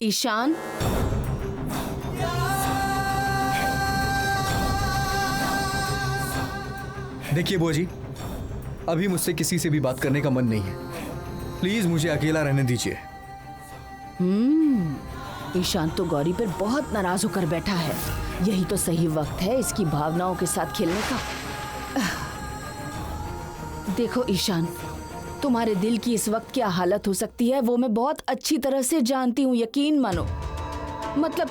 ईशान, देखिए बुआ जी, अभी मुझसे किसी से भी बात करने का मन नहीं है। प्लीज मुझे अकेला रहने दीजिए। ईशान तो गौरी पर बहुत नाराज होकर बैठा है। यही तो सही वक्त है इसकी भावनाओं के साथ खेलने का। देखो ईशान, तुम्हारे दिल की इस वक्त क्या हालत हो सकती है वो मैं बहुत अच्छी तरह से जानती हूँ, यकीन मानो। मतलब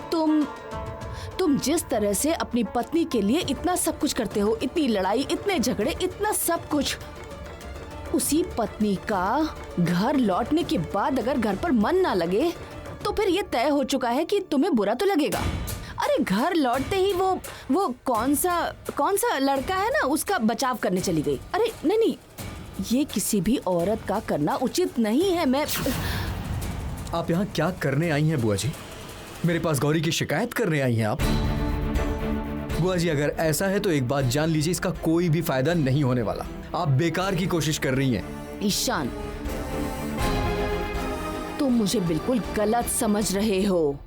तुम जिस तरह से अपनी पत्नी के लिए इतना सब कुछ करते हो, इतनी लड़ाई, इतने झगड़े, इतना सब कुछ, उसी पत्नी का घर लौटने के बाद अगर घर पर मन ना लगे तो फिर ये तय हो चुका है कि तुम्हें बुरा तो लगेगा। अरे घर लौटते ही वो कौन सा लड़का है ना, उसका बचाव करने चली गई। अरे नहीं, ये किसी भी औरत का करना उचित नहीं है। आप यहाँ क्या करने आई हैं बुआ जी? मेरे पास गौरी की शिकायत करने आई हैं आप? बुआ जी, अगर ऐसा है तो एक बात जान लीजिए, इसका कोई भी फायदा नहीं होने वाला। आप बेकार की कोशिश कर रही हैं। ईशान, तुम मुझे बिल्कुल गलत समझ रहे हो।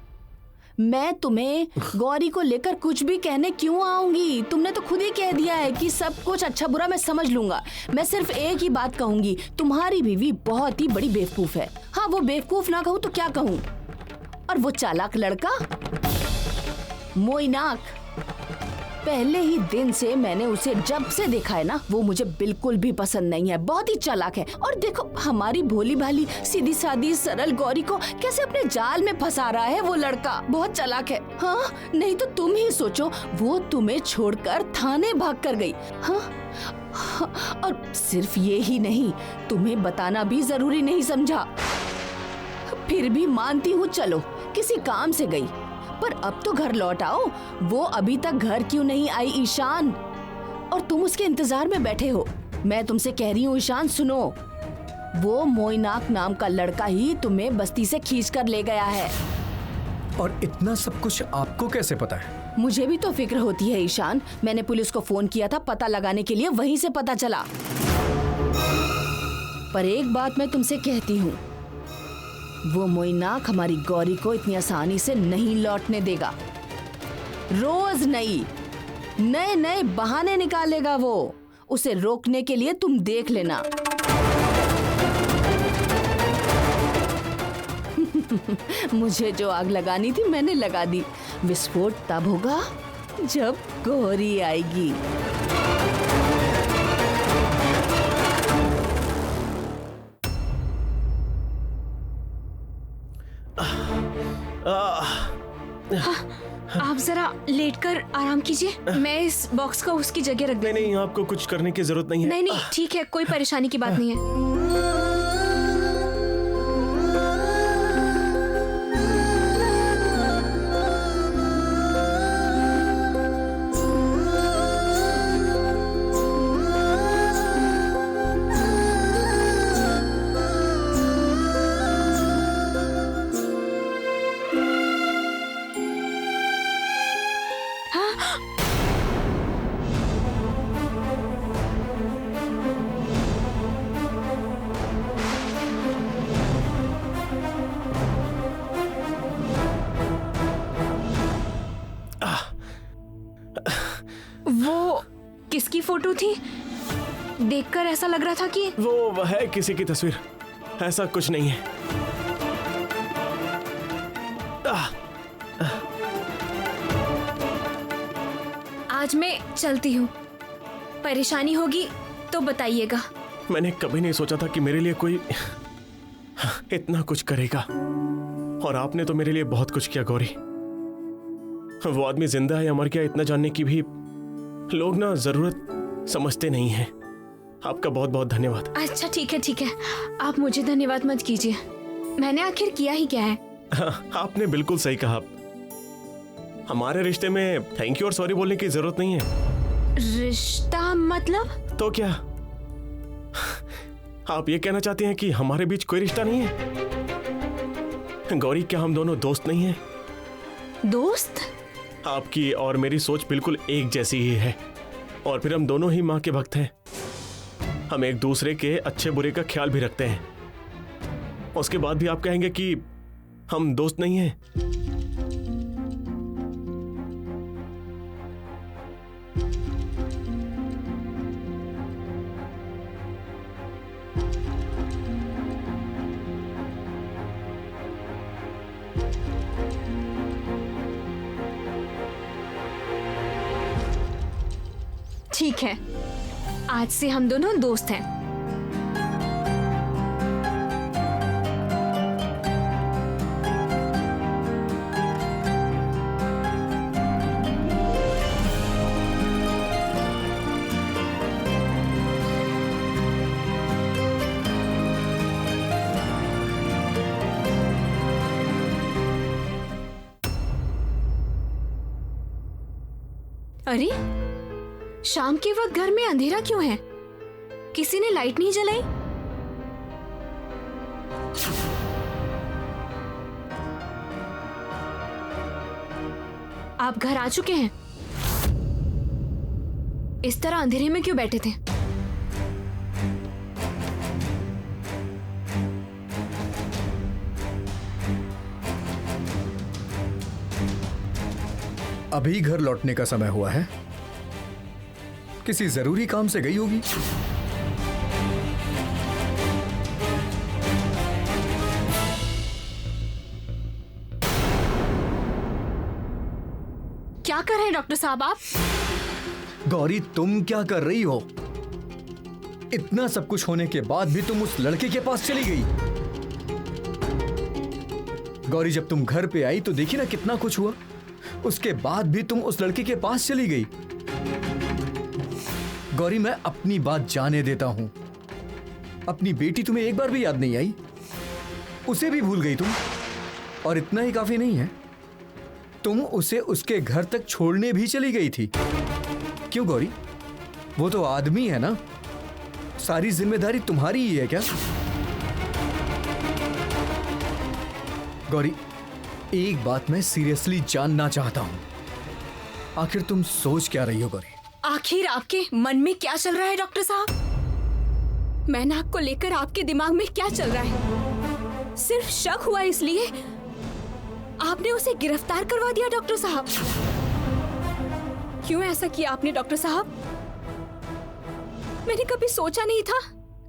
मैं तुम्हें गौरी को लेकर कुछ भी कहने क्यों आऊंगी? तुमने तो खुद ही कह दिया है कि सब कुछ अच्छा बुरा मैं समझ लूंगा। मैं सिर्फ एक ही बात कहूंगी, तुम्हारी बीवी बहुत ही बड़ी बेवकूफ है। हाँ, वो बेवकूफ ना कहूँ तो क्या कहूँ? और वो चालाक लड़का मोइनाक, पहले ही दिन से मैंने उसे जब से देखा है ना, वो मुझे बिल्कुल भी पसंद नहीं है। बहुत ही चालाक है। और देखो हमारी भोली भाली सीधी सादी सरल गौरी को कैसे अपने जाल में फंसा रहा है वो लड़का। बहुत चालाक है। हाँ, नहीं तो तुम ही सोचो, वो तुम्हें छोड़कर थाने भाग कर गई। हाँ, और सिर्फ ये ही नहीं, तुम्हें बताना भी जरूरी नहीं समझा। फिर भी मानती हूँ, चलो किसी काम से गई, पर अब तो घर लौट आओ। वो अभी तक घर क्यों नहीं आई ईशान? और तुम उसके इंतजार में बैठे हो। मैं तुमसे कह रही हूँ ईशान, सुनो, वो मोइनाक नाम का लड़का ही तुम्हें बस्ती से खींच कर ले गया है। और इतना सब कुछ आपको कैसे पता है? मुझे भी तो फिक्र होती है ईशान। मैंने पुलिस को फोन किया था पता लगाने के लिए, वहीं से पता चला। पर एक बात मैं तुमसे कहती हूँ, वो मोइनाक हमारी गौरी को इतनी आसानी से नहीं लौटने देगा। रोज नए बहाने निकालेगा वो। उसे रोकने के लिए तुम देख लेना। मुझे जो आग लगानी थी मैंने लगा दी। विस्फोट तब होगा जब गौरी आएगी। आप जरा लेटकर आराम कीजिए। मैं इस बॉक्स को उसकी जगह रख दूँ। नहीं, आपको कुछ करने की जरूरत नहीं है। नहीं, ठीक है, कोई परेशानी की बात नहीं है। वो किसकी फोटो थी? देखकर ऐसा लग रहा था कि वो है किसी की तस्वीर। ऐसा कुछ नहीं है। आज मैं चलती हूँ। परेशानी होगी तो बताइएगा। मैंने कभी नहीं सोचा था कि मेरे लिए कोई इतना कुछ करेगा, और आपने तो मेरे लिए बहुत कुछ किया गौरी। वो आदमी जिंदा है या मर गया इतना जानने की भी लोग ना जरूरत समझते नहीं हैं। आपका बहुत बहुत धन्यवाद। अच्छा ठीक है, आप मुझे धन्यवाद मत कीजिए। मैंने आखिर किया ही क्या है? आपने बिल्कुल सही कहा। हमारे रिश्ते में थैंक यू और सॉरी बोलने की जरूरत नहीं है। रिश्ता मतलब? तो क्या आप ये कहना चाहती हैं कि हमारे बीच कोई रिश्ता नहीं है? गौरी, क्या हम दोनों दोस्त नहीं हैं? दोस्त? आपकी और मेरी सोच बिल्कुल एक जैसी ही है, और फिर हम दोनों ही माँ के भक्त हैं। हम एक दूसरे के अच्छे बुरे का ख्याल भी रखते हैं। उसके बाद भी आप कहेंगे कि हम दोस्त नहीं हैं। ठीक है, आज से हम दोनों दोस्त हैं। अरे, शाम के वक्त घर में अंधेरा क्यों है? किसी ने लाइट नहीं जलाई? आप घर आ चुके हैं? इस तरह अंधेरे में क्यों बैठे थे? अभी घर लौटने का समय हुआ है। किसी जरूरी काम से गई होगी। क्या कर रहे हैं डॉक्टर साहब आप? गौरी, तुम क्या कर रही हो? इतना सब कुछ होने के बाद भी तुम उस लड़के के पास चली गई। गौरी, जब तुम घर पे आई तो देखी ना कितना कुछ हुआ। उसके बाद भी तुम उस लड़के के पास चली गई। गौरी, मैं अपनी बात जाने देता हूं। अपनी बेटी तुम्हें एक बार भी याद नहीं आई? उसे भी भूल गई तुम। और इतना ही काफी नहीं है, तुम उसे उसके घर तक छोड़ने भी चली गई थी। क्यों गौरी? वो तो आदमी है ना, सारी जिम्मेदारी तुम्हारी ही है क्या? गौरी, एक बात मैं सीरियसली जानना चाहता हूं। आखिर तुम सोच क्या रही हो गौरी? आखिर आपके मन में क्या चल रहा है डॉक्टर साहब? मैनाक को लेकर आपके दिमाग में क्या चल रहा है? सिर्फ शक हुआ इसलिए आपने उसे गिरफ्तार करवा दिया डॉक्टर साहब। क्यों ऐसा किया आपने डॉक्टर साहब? मैंने कभी सोचा नहीं था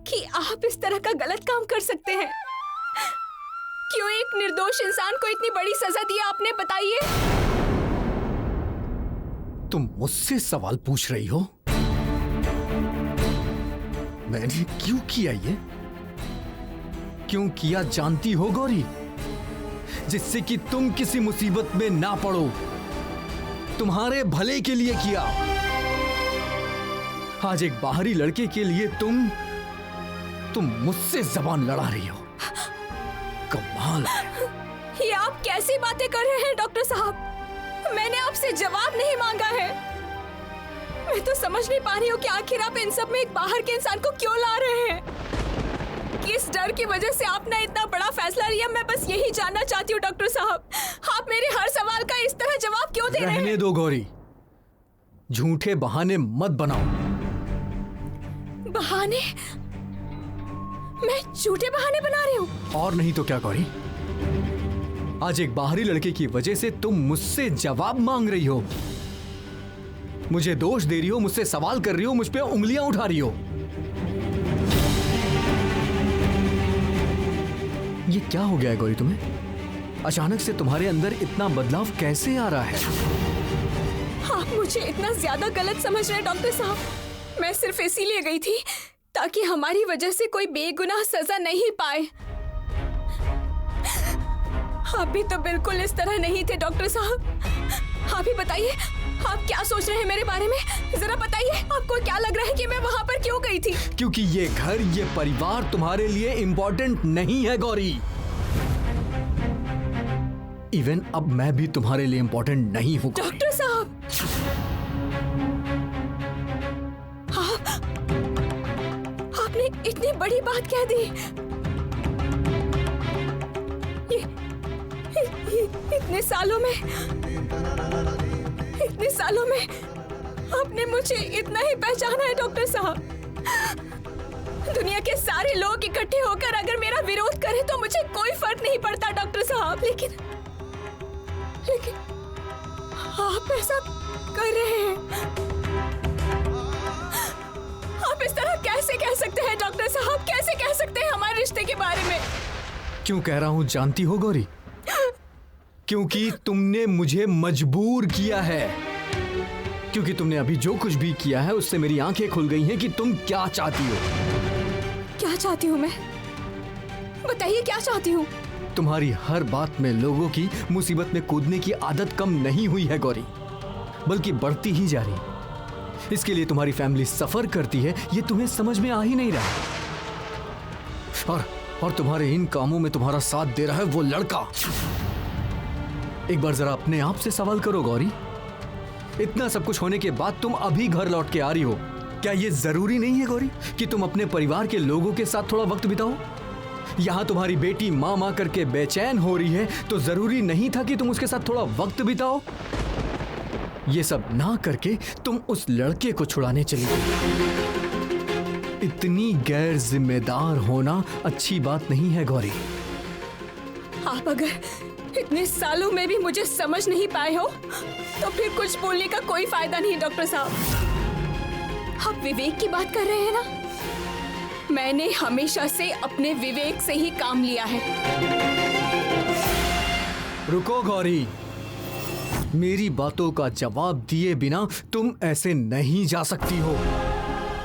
कि आप इस तरह का गलत काम कर सकते हैं। क्यों एक निर्दोष इंसान को इतनी बड़ी सजा दी आपने, बताइए। तुम मुझसे सवाल पूछ रही हो? मैंने क्यों किया ये? क्यों किया जानती हो गौरी? जिससे कि तुम किसी मुसीबत में ना पड़ो। तुम्हारे भले के लिए किया। आज एक बाहरी लड़के के लिए तुम मुझसे जबान लड़ा रही हो। कमाल है। ये आप कैसी बातें कर रहे हैं डॉक्टर साहब? मैंने आपसे जवाब नहीं मांगा है। मैं तो समझ नहीं पा रही हूँ कि आखिर आप इन सब में एक बाहर के इंसान को क्यों ला रहे हैं। किस डर की वजह से आपने इतना बड़ा फैसला लिया, मैं बस यही जानना चाहती हूँ डॉक्टर साहब। आप मेरे हर सवाल का इस तरह जवाब क्यों दे रहे हैं? रहने दो गौरी, झूठे बहाने मत बनाओ। बहाने? मैं झूठे बहाने बना रही हूँ? और नहीं तो क्या गौरी? आज एक बाहरी लड़के की वजह से तुम मुझसे जवाब मांग रही हो, मुझे दोष दे रही हो, मुझसे सवाल कर रही हो, मुझ पे उंगलियां उठा रही हो। ये क्या हो गया है गौरी तुम्हें? अचानक से तुम्हारे अंदर इतना बदलाव कैसे आ रहा है? आप मुझे इतना ज्यादा गलत समझ रहे हैं डॉक्टर साहब। मैं सिर्फ इसीलिए गई थी ताकि हमारी वजह से कोई बेगुनाह सजा नहीं पाए। आप भी तो बिल्कुल इस तरह नहीं थे डॉक्टर साहब। आप ही बताइए, आप क्या सोच रहे हैं मेरे बारे में? जरा बताइए, आपको क्या लग रहा है कि मैं वहां पर क्यों गई थी? क्योंकि ये घर, ये परिवार तुम्हारे लिए इम्पोर्टेंट नहीं है गौरी। इवन अब मैं भी तुम्हारे लिए इम्पोर्टेंट नहीं हूं। डॉक्टर साहब, आपने इतनी बड़ी बात कह दी। इतने सालों में आपने मुझे इतना ही पहचाना है डॉक्टर साहब। दुनिया के सारे लोग इकट्ठे होकर अगर मेरा विरोध करें तो मुझे कोई फर्क नहीं पड़ता डॉक्टर साहब, लेकिन आप ऐसा कर रहे हैं। आप इस तरह कैसे कह सकते हैं डॉक्टर साहब? कैसे कह सकते हैं हमारे रिश्ते के बारे में? क्यों कह रहा हूं जानती हो गौरी? क्योंकि तुमने मुझे मजबूर किया है। क्योंकि तुमने अभी जो कुछ भी किया है उससे मेरी आंखें खुल गई हैं कि तुम क्या चाहती हो। क्या चाहती हूँ मैं? बताइए क्या चाहती हूँ? तुम्हारी हर बात में लोगों की मुसीबत में कूदने की आदत कम नहीं हुई है गौरी, बल्कि बढ़ती ही जा रही। इसके लिए तुम्हारी फैमिली सफर करती है, ये तुम्हें समझ में आ ही नहीं रहा। और तुम्हारे इन कामों में तुम्हारा साथ दे रहा है वो लड़का। एक बार जरा अपने आप से सवाल करो गौरी, इतना सब कुछ होने के बाद तुम अभी घर लौट के आ रही हो, क्या ये जरूरी नहीं है गौरी कि तुम अपने परिवार के लोगों के साथ थोड़ा वक्त बिताओ? यहाँ तुम्हारी बेटी माँ माँ करके बेचैन हो रही है, तो जरूरी नहीं था कि तुम उसके साथ थोड़ा वक्त बिताओ? ये सब ना करके तुम उस लड़के को छुड़ाने चली गई। इतनी गैर जिम्मेदार होना अच्छी बात नहीं है गौरी। आप अगर इतने सालों में भी मुझे समझ नहीं पाए हो तो फिर कुछ बोलने का कोई फायदा नहीं डॉक्टर साहब। आप विवेक की बात कर रहे हैं ना? मैंने हमेशा से अपने विवेक से ही काम लिया है। रुको गौरी, मेरी बातों का जवाब दिए बिना तुम ऐसे नहीं जा सकती हो।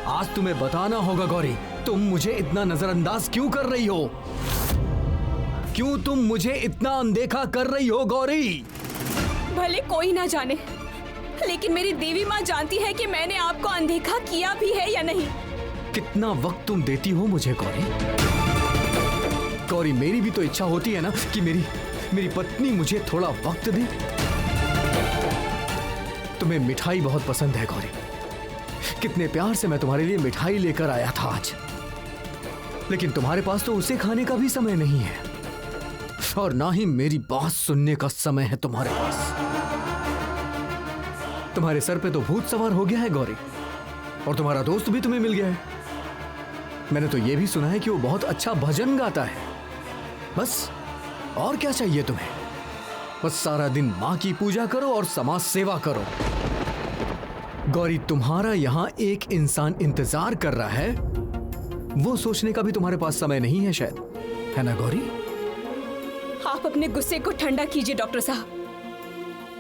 आज तुम्हें बताना होगा गौरी, तुम मुझे इतना नजरअंदाज क्यों कर रही हो? क्यों तुम मुझे इतना अनदेखा कर रही हो गौरी? भले कोई ना जाने, लेकिन मेरी देवी माँ जानती है कि मैंने आपको अनदेखा किया भी है या नहीं। कितना वक्त तुम देती हो मुझे गौरी? गौरी, मेरी भी तो इच्छा होती है ना कि मेरी पत्नी मुझे थोड़ा वक्त दे। तुम्हें मिठाई बहुत पसंद है गौरी, कितने प्यार से मैं तुम्हारे लिए मिठाई लेकर आया था आज, लेकिन तुम्हारे पास तो उसे खाने का भी समय नहीं है, और ना ही मेरी बात सुनने का समय है तुम्हारे पास। तुम्हारे सर पे तो भूत सवार हो गया है गौरी, और तुम्हारा दोस्त भी तुम्हें मिल गया है। मैंने तो यह भी सुना है कि वो बहुत अच्छा भजन गाता है। बस और क्या चाहिए तुम्हें? बस सारा दिन माँ की पूजा करो और समाज सेवा करो। गौरी, तुम्हारा यहाँ एक इंसान इंतजार कर रहा है, वो सोचने का भी तुम्हारे पास समय नहीं है शायद, है ना गौरी? आप अपने गुस्से को ठंडा कीजिए डॉक्टर साहब।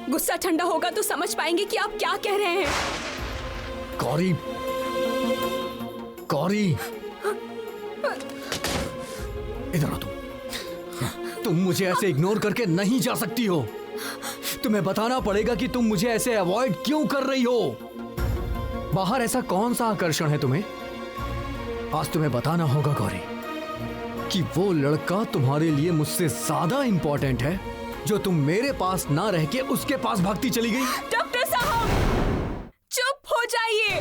गुस्सा ठंडा होगा तो समझ पाएंगे कि आप क्या कह रहे हैं। गौरी, गौरी, इधर आओ। तुम मुझे ऐसे इग्नोर करके नहीं जा सकती हो। तुम्हें बताना पड़ेगा कि तुम मुझे ऐसे अवॉइड क्यों कर रही हो। बाहर ऐसा कौन सा आकर्षण है तुम्हें? आज तुम्हें बताना होगा गौरी कि वो लड़का तुम्हारे लिए मुझसे ज्यादा इंपॉर्टेंट है, जो तुम मेरे पास ना रह के उसके पास भागती चली गई। डॉक्टर साहब, चुप हो जाइए।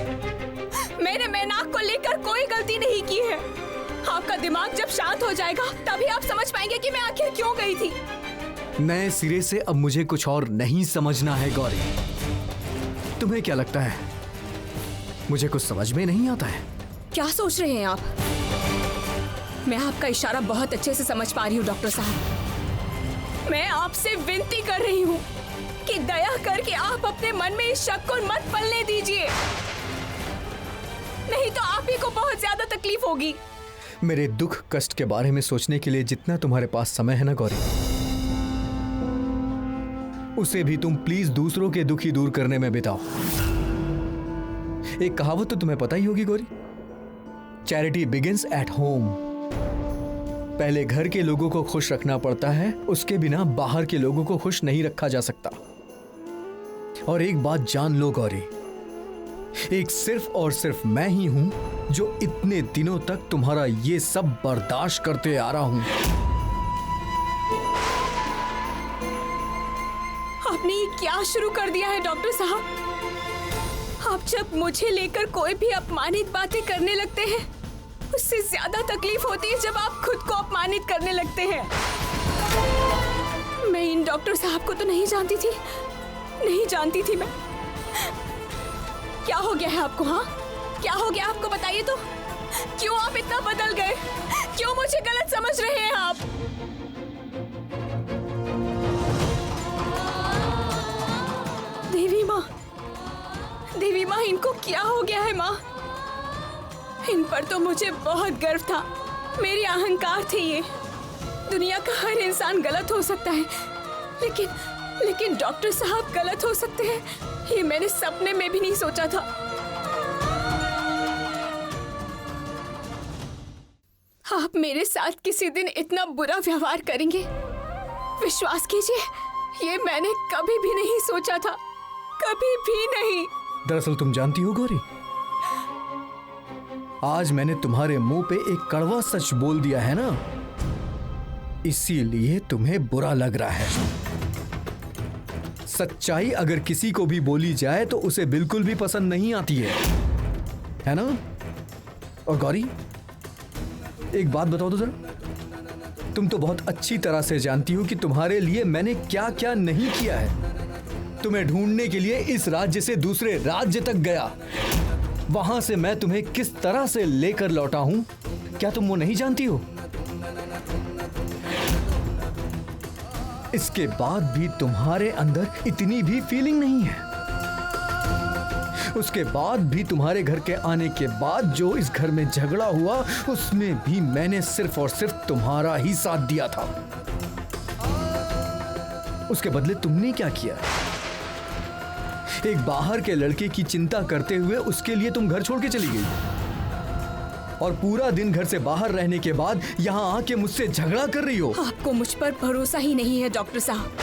मैंने मैनाक को लेकर कोई गलती नहीं की है। आपका दिमाग जब शांत हो जाएगा तभी आप समझ पाएंगे कि मैं आखिर क्यों गई थी। नए सिरे से अब मुझे कुछ और नहीं समझना है गौरी। तुम्हें क्या लगता है मुझे कुछ समझ में नहीं आता है? क्या सोच रहे हैं आप? मैं आपका इशारा बहुत अच्छे से समझ पा रही हूँ डॉक्टर साहब। मैं आपसे विनती कर रही हूँ कि दया करके आप अपने मन में इस शक को मत पलने दीजिए, नहीं तो आप ही को बहुत ज्यादा तकलीफ होगी। मेरे दुख कष्ट के बारे में सोचने के लिए जितना तुम्हारे पास समय है ना गौरी, उसे भी तुम प्लीज दूसरों के दुख ही दूर करने में बिताओ। एक कहावत तो तुम्हें पता ही होगी Gauri, charity begins at home. पहले घर के लोगों को खुश रखना पड़ता है, उसके बिना बाहर के लोगों को खुश नहीं रखा जा सकता। और एक बात जान लो गौरी, एक सिर्फ और सिर्फ मैं ही हूं जो इतने दिनों तक तुम्हारा ये सब बर्दाश्त करते आ रहा हूं। आपने ये क्या शुरू कर दिया है डॉक्टर साहब? आप जब मुझे लेकर कोई भी अपमानित बातें करने लगते हैं, उससे ज्यादा तकलीफ होती है जब आप खुद को अपमानित करने लगते हैं। मैं इन डॉक्टर साहब को तो नहीं जानती थी मैं। क्या हो गया है आपको? हाँ, क्या हो गया आपको? बताइए तो। क्यों आप इतना बदल गए? क्यों मुझे गलत समझ रहे हैं आप? देवी माँ, इनको क्या हो गया है माँ? इन पर तो मुझे बहुत गर्व था, मेरी अहंकार थी ये। दुनिया का हर इंसान गलत हो सकता है, लेकिन डॉक्टर साहब गलत हो सकते हैं, ये मैंने सपने में भी नहीं सोचा था। आप मेरे साथ किसी दिन इतना बुरा व्यवहार करेंगे, विश्वास कीजिए, ये मैंने कभी भी नहीं सोचा था, कभी भी नहीं। दरअसल तुम जानती हो गौरी, आज मैंने तुम्हारे मुंह पे एक कड़वा सच बोल दिया है ना, इसीलिए तुम्हें बुरा लग रहा है। सच्चाई अगर किसी को भी बोली जाए तो उसे बिल्कुल भी पसंद नहीं आती है ना? और गौरी, एक बात बताओ तो जरा, तुम तो बहुत अच्छी तरह से जानती हो कि तुम्हारे लिए मैंने क्या क्या नहीं किया है। तुम्हें ढूंढने के लिए इस राज्य से दूसरे राज्य तक गया, वहां से मैं तुम्हें किस तरह से लेकर लौटा हूं, क्या तुम वो नहीं जानती हो? इसके बाद भी तुम्हारे अंदर इतनी भी फीलिंग नहीं है। उसके बाद भी तुम्हारे घर के आने के बाद जो इस घर में झगड़ा हुआ, उसमें भी मैंने सिर्फ और सिर्फ तुम्हारा ही साथ दिया था। उसके बदले तुमने क्या किया? एक बाहर के लड़के की चिंता करते हुए उसके लिए तुम घर छोड़ के चली गई, और पूरा दिन घर से बाहर रहने के बाद यहाँ आके मुझसे झगड़ा कर रही हो। आपको मुझ पर भरोसा ही नहीं है डॉक्टर साहब।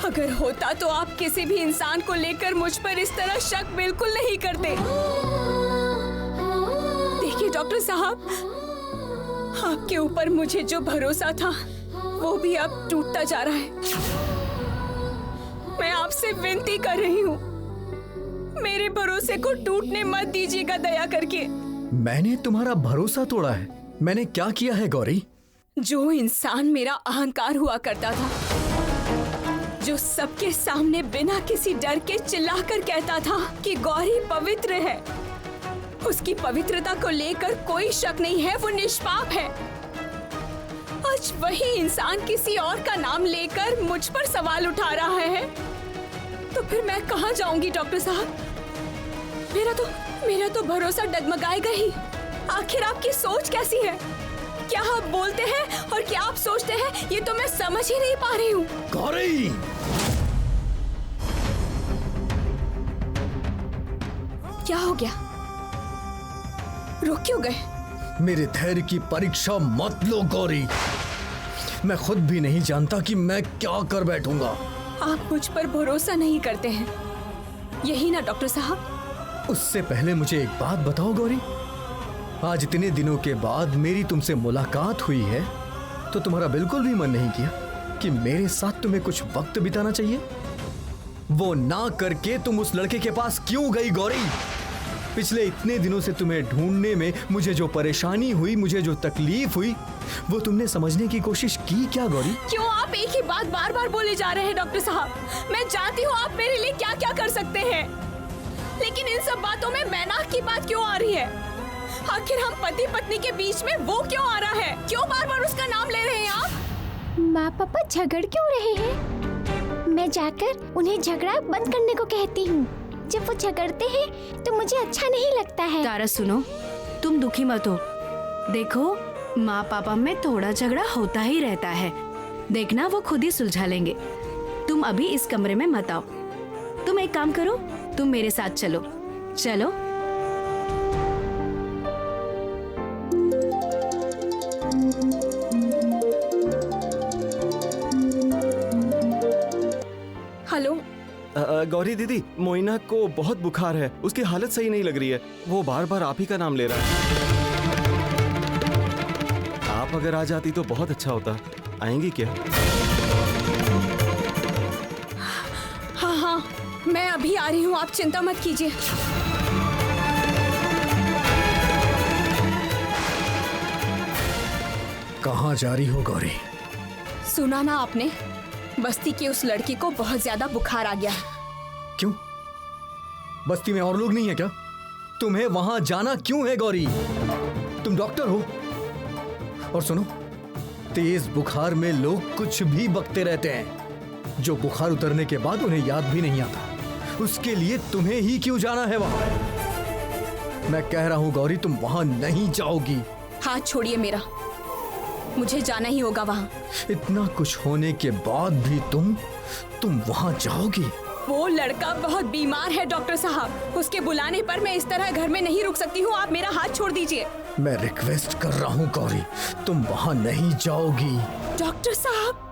अगर होता तो आप किसी भी इंसान को लेकर मुझ पर इस तरह शक बिल्कुल नहीं करते। देखिए डॉक्टर साहब, आपके ऊपर मुझे जो भरोसा था वो भी अब टूटता जा रहा है। मैं आपसे विनती कर रही हूँ, मेरे भरोसे को टूटने मत दीजिएगा दया करके। मैंने तुम्हारा भरोसा तोड़ा है? मैंने क्या किया है गौरी? जो इंसान मेरा अहंकार हुआ करता था, जो सबके सामने बिना किसी डर के चिल्लाकर कहता था कि गौरी पवित्र है, उसकी पवित्रता को लेकर कोई शक नहीं है, वो निष्पाप है। आज वही इंसान किसी और का नाम लेकर मुझ पर सवाल उठा रहा है, तो फिर मैं कहाँ जाऊंगी डॉक्टर साहब? मेरा तो भरोसा डगमगाएगा ही। आखिर आपकी सोच कैसी है? क्या आप बोलते हैं और क्या आप सोचते हैं, ये तो मैं समझ ही नहीं पा रही हूँ। गौरी! क्या हो गया? रुक क्यों गए? मेरे धैर्य की परीक्षा मत लो गौरी। मैं खुद भी नहीं जानता कि मैं क्या कर बैठूंगा। आप मुझ पर भरोसा नहीं करते हैं, यही ना डॉक्टर साहब? उससे पहले मुझे एक बात बताओ गौरी, आज इतने दिनों के बाद मेरी तुमसे मुलाकात हुई है, तो तुम्हारा बिल्कुल भी मन नहीं किया कि मेरे साथ तुम्हें कुछ वक्त बिताना चाहिए? वो ना करके तुम उस लड़के के पास क्यों गई गौरी? पिछले इतने दिनों से तुम्हें ढूंढने में मुझे जो परेशानी हुई, मुझे जो तकलीफ हुई, वो तुमने समझने की कोशिश की क्या गौरी? क्यों आप एक ही बात बार बार बोले जा रहे हैं डॉक्टर साहब? मैं जानती हूँ आप मेरे लिए क्या क्या कर सकते हैं, लेकिन इन सब बातों में मैनाक की बात क्यों आ रही है? आखिर हम पति पत्नी के बीच में वो क्यों आ रहा है? क्यों बार बार उसका नाम ले रहे हैं आप? माँ पापा झगड़ क्यों रहे हैं? मैं जाकर उन्हें झगड़ा बंद करने को कहती हूँ। जब वो झगड़ते हैं तो मुझे अच्छा नहीं लगता है। तारा सुनो, तुम दुखी मत हो। देखो, माँ पापा में थोड़ा झगड़ा होता ही रहता है, देखना वो खुद ही सुलझा लेंगे। तुम अभी इस कमरे में मत आओ। तुम एक काम करो, तुम मेरे साथ चलो। चलो। हेलो गौरी दीदी, मोइना को बहुत बुखार है, उसकी हालत सही नहीं लग रही है। वो बार बार आप ही का नाम ले रहा है। आप अगर आ जाती तो बहुत अच्छा होता। आएंगी क्या? हाँ, मैं अभी आ रही हूँ, आप चिंता मत कीजिए। कहाँ जा रही हो गौरी? सुना ना आपने, बस्ती की उस लड़की को बहुत ज्यादा बुखार आ गया है। क्यों? बस्ती में और लोग नहीं है क्या? तुम्हें वहां जाना क्यों है गौरी? तुम डॉक्टर हो। और सुनो, तेज बुखार में लोग कुछ भी बकते रहते हैं, जो बुखार उतरने के बाद उन्हें याद भी नहीं आता। उसके लिए तुम्हें ही क्यों जाना है वहां? मैं कह रहा हूं गौरी, तुम वहां नहीं जाओगी। हाथ छोड़िए मेरा, मुझे जाना ही होगा वहाँ। इतना कुछ होने के बाद भी तुम वहां जाओगी? वो लड़का बहुत बीमार है डॉक्टर साहब, उसके बुलाने पर मैं इस तरह घर में नहीं रुक सकती हूँ। आप मेरा हाथ छोड़ दीजिए। मैं रिक्वेस्ट कर रहा हूँ गौरी, तुम वहां नहीं जाओगी। डॉक्टर साहब,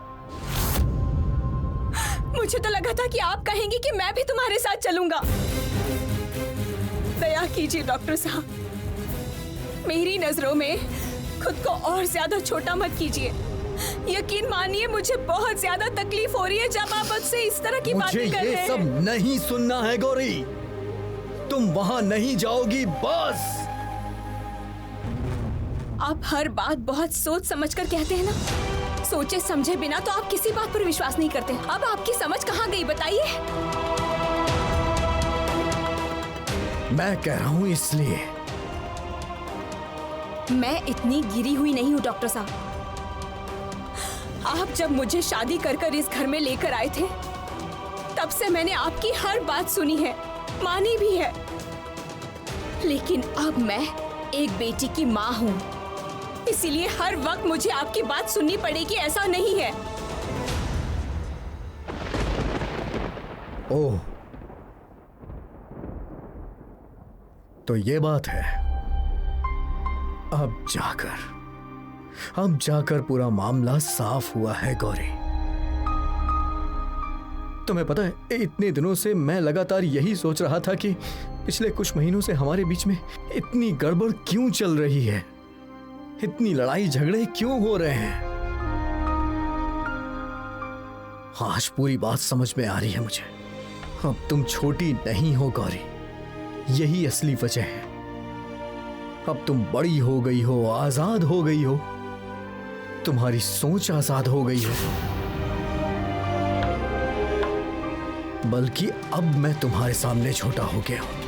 मुझे तो लगा था कि आप कहेंगे कि मैं भी तुम्हारे साथ चलूंगा। दया कीजिए डॉक्टर साहब, मेरी नजरों में खुद को और ज्यादा छोटा मत कीजिए। यकीन मानिए, मुझे बहुत ज्यादा तकलीफ हो रही है जब आप मुझसे इस तरह की बातें कर रहे हैं। मुझे ये सब नहीं सुनना है गौरी, तुम वहां नहीं जाओगी बस। आप हर बात बहुत सोच समझ कर कहते हैं ना। सोचे समझे बिना तो आप किसी बात पर विश्वास नहीं करते। अब आपकी समझ कहाँ गई बताइए? मैं कह रहा हूँ इसलिए। मैं इतनी गिरी हुई नहीं हूँ डॉक्टर साहब। आप जब मुझे शादी कर कर इस घर में लेकर आए थे, तब से मैंने आपकी हर बात सुनी है, मानी भी है। लेकिन अब मैं एक बेटी की माँ हूँ, इसीलिए हर वक्त मुझे आपकी बात सुननी पड़ेगी, ऐसा नहीं है। ओह, तो ये बात है। अब जाकर पूरा मामला साफ हुआ है गौरी। तुम्हें पता है, इतने दिनों से मैं लगातार यही सोच रहा था कि पिछले कुछ महीनों से हमारे बीच में इतनी गड़बड़ क्यों चल रही है, इतनी लड़ाई झगड़े क्यों हो रहे हैं। आज पूरी बात समझ में आ रही है मुझे। अब तुम छोटी नहीं हो गौरी, यही असली वजह है। अब तुम बड़ी हो गई हो, आजाद हो गई हो, तुम्हारी सोच आजाद हो गई है। बल्कि अब मैं तुम्हारे सामने छोटा हो गया हूं।